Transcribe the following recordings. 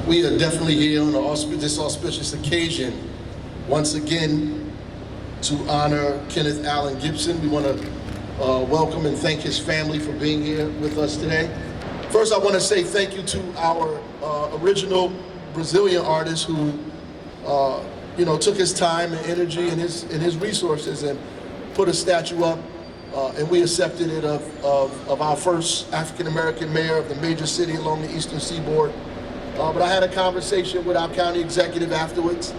We are definitely here on this auspicious occasion, once again, to honor Kenneth Allen Gibson. We want to welcome and thank his family for being here with us today. First, I want to say thank you to our original Brazilian artist who, took his time and energy and his resources and put a statue up, and we accepted it of our first African-American mayor of the major city along the Eastern Seaboard. But I had a conversation with our county executive afterwards,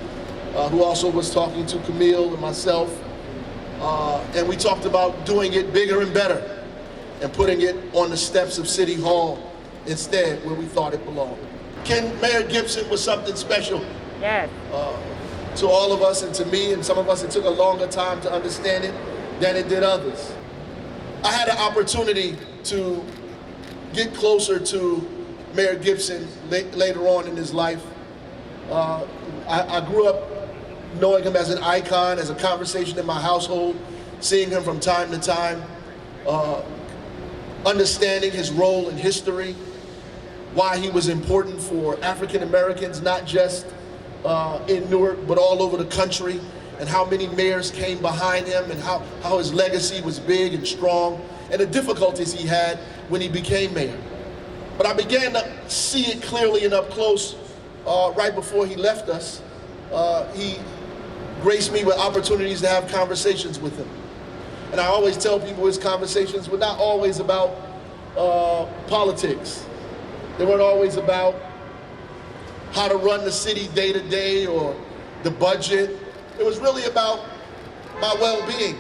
who also was talking to Camille and myself, and we talked about doing it bigger and better and putting it on the steps of City Hall instead, where we thought it belonged. Mayor Gibson was something special. Yes. To all of us and to me, and some of us it took a longer time to understand it than it did others. I had an opportunity to get closer to Mayor Gibson later on in his life. I grew up knowing him as an icon, as a conversation in my household, seeing him from time to time, understanding his role in history, why he was important for African Americans, not just in Newark, but all over the country, and how many mayors came behind him, and how his legacy was big and strong, and the difficulties he had when he became mayor. But I began to see it clearly and up close right before he left us. He graced me with opportunities to have conversations with him. And I always tell people his conversations were not always about politics. They weren't always about how to run the city day to day or the budget. It was really about my well-being,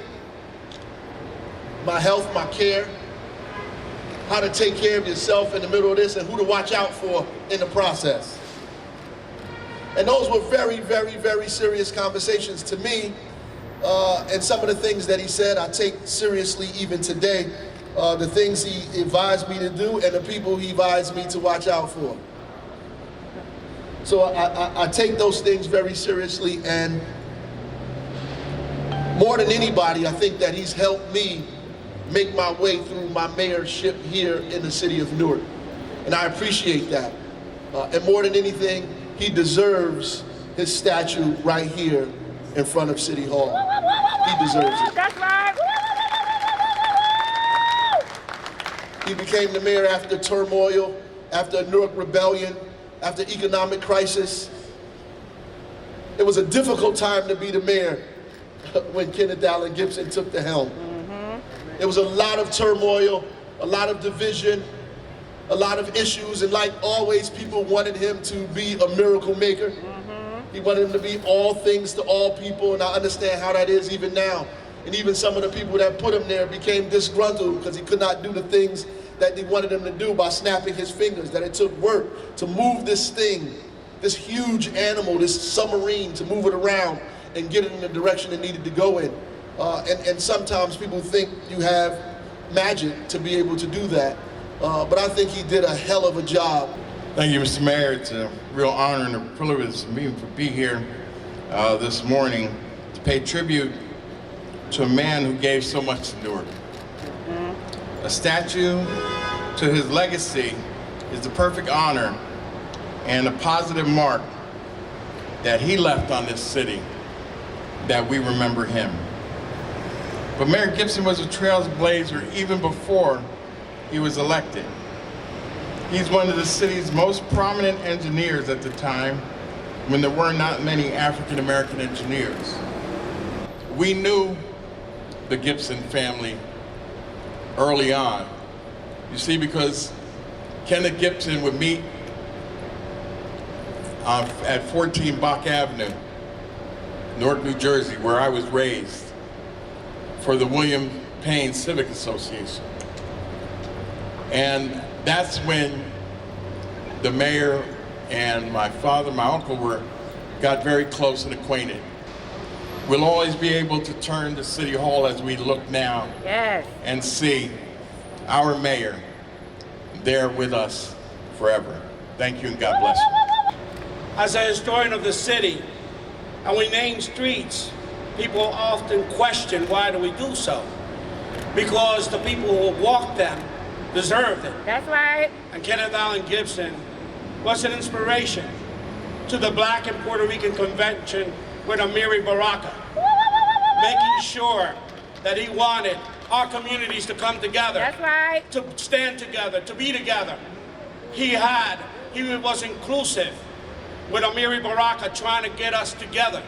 my health, my care, how to take care of yourself in the middle of this, and who to watch out for in the process. And those were very, very, very serious conversations to me, and some of the things that he said I take seriously even today, the things he advised me to do and the people he advised me to watch out for. So I take those things very seriously, and more than anybody, I think that he's helped me make my way through my mayorship here in the city of Newark. And I appreciate that. And more than anything, he deserves his statue right here in front of City Hall. He deserves it. That's right. He became the mayor after turmoil, after a Newark rebellion, after economic crisis. It was a difficult time to be the mayor when Kenneth Allen Gibson took the helm. There was a lot of turmoil, a lot of division, a lot of issues, and like always, people wanted him to be a miracle maker. He wanted him to be all things to all people, and I understand how that is even now. And even some of the people that put him there became disgruntled because he could not do the things that they wanted him to do by snapping his fingers, that it took work to move this thing, this huge animal, this submarine, to move it around and get it in the direction it needed to go in. And sometimes people think you have magic to be able to do that. But I think he did a hell of a job. Thank you, Mr. Mayor. It's a real honor and a privilege for me to be here this morning to pay tribute to a man who gave so much to Newark. A statue to his legacy is the perfect honor and a positive mark that he left on this city, that we remember him. But Mayor Gibson was a trailblazer even before he was elected. He's one of the city's most prominent engineers at the time when there were not many African American engineers. We knew the Gibson family early on. You see, because Kenneth Gibson would meet at 14 Bach Avenue, Newark, New Jersey, where I was raised, for the William Payne Civic Association. And that's when the mayor and my father, my uncle, got very close and acquainted. We'll always be able to turn to City Hall as we look now and see our mayor there with us forever. Thank you and God bless you. As a historian of the city, and we name streets, people often question why do we do so? Because the people who walked them deserved it. That's right. And Kenneth Allen Gibson was an inspiration to the Black and Puerto Rican Convention with Mayor Baraka, making sure that he wanted our communities to come together. That's right. To stand together, to be together. He was inclusive with Mayor Baraka, trying to get us together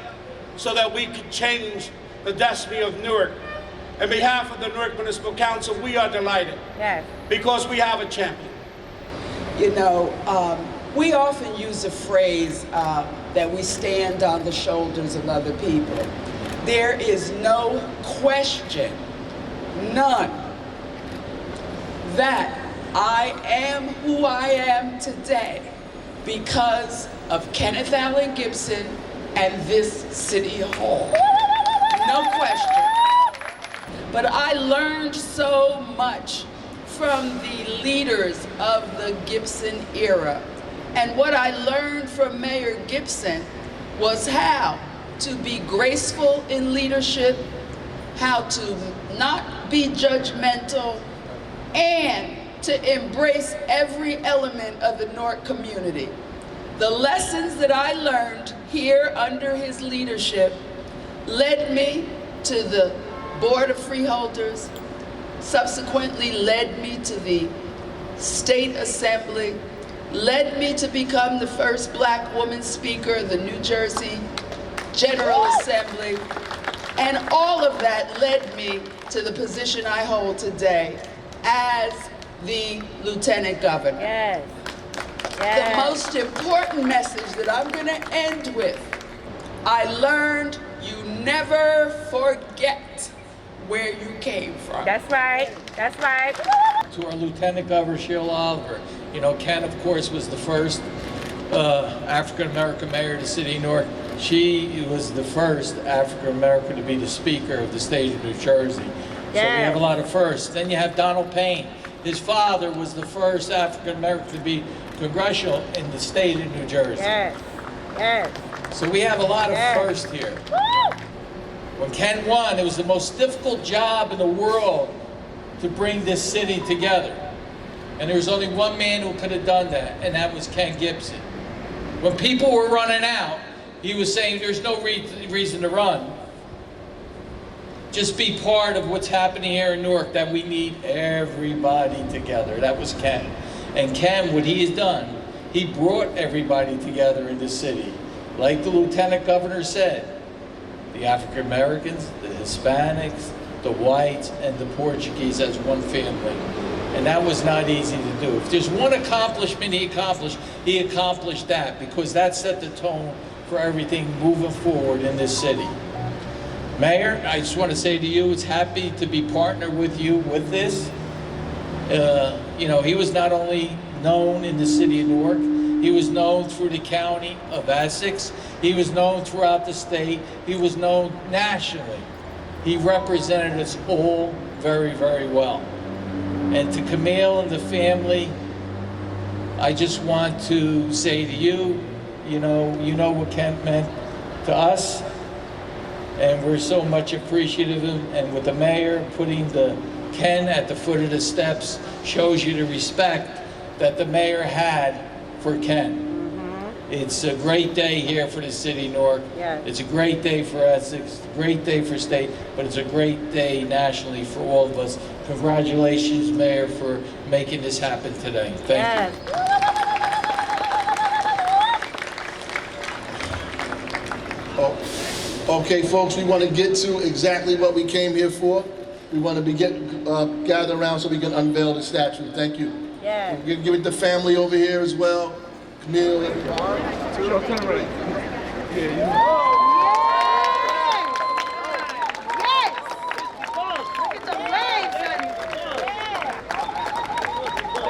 so that we could change the destiny of Newark. On behalf of the Newark Municipal Council, we are delighted. Yes. Because we have a champion. You know, we often use a phrase that we stand on the shoulders of other people. There is no question, none, that I am who I am today because of Kenneth A. Gibson and this City Hall. No question. But I learned so much from the leaders of the Gibson era. And what I learned from Mayor Gibson was how to be graceful in leadership, how to not be judgmental, and to embrace every element of the Newark community. The lessons that I learned here under his leadership led me to the Board of Freeholders, subsequently led me to the State Assembly, led me to become the first Black woman speaker of the New Jersey General Assembly, and all of that led me to the position I hold today as the Lieutenant Governor. Yes. The Yes. most important message that I'm going to end with, I learned you never forget where you came from. That's right. That's right. To our Lieutenant Governor, Sheila Oliver. You know, Ken, of course, was the first African-American mayor of the city of Newark. She was the first African-American to be the Speaker of the state of New Jersey. So we have a lot of firsts. Then you have Donald Payne. His father was the first African-American to be congressional in the state of New Jersey. Yes. Yes. So we have a lot of Yes. firsts here. When Ken won, it was the most difficult job in the world to bring this city together. And there was only one man who could have done that, and that was Ken Gibson. When people were running out, he was saying there's no reason to run. Just be part of what's happening here in Newark, that we need everybody together. That was Ken. And Ken, what he has done, he brought everybody together in the city. Like the Lieutenant Governor said, the African Americans, the Hispanics, the whites, and the Portuguese as one family. And that was not easy to do. If there's one accomplishment he accomplished that, because that set the tone for everything moving forward in this city. Mayor, I just want to say to you, it's happy to be partnered with you with this. You know, he was not only known in the city of Newark, he was known through the county of Essex. He was known throughout the state. He was known nationally. He represented us all very, very well. And to Camille and the family, I just want to say to you, you know what Ken meant to us, and we're so much appreciative of him. And with the mayor putting the Ken at the foot of the steps shows you the respect that the mayor had for Ken. It's a great day here for the city of Newark. Yes. It's a great day for Essex, a great day for state, but it's a great day nationally for all of us. Congratulations, Mayor, for making this happen today. Thank you. Okay, folks, we want to get to exactly what we came here for. We want to gather around so we can unveil the statue. Thank you. Yes. Give it to family over here as well. Camille. Turn right. Yeah, you know.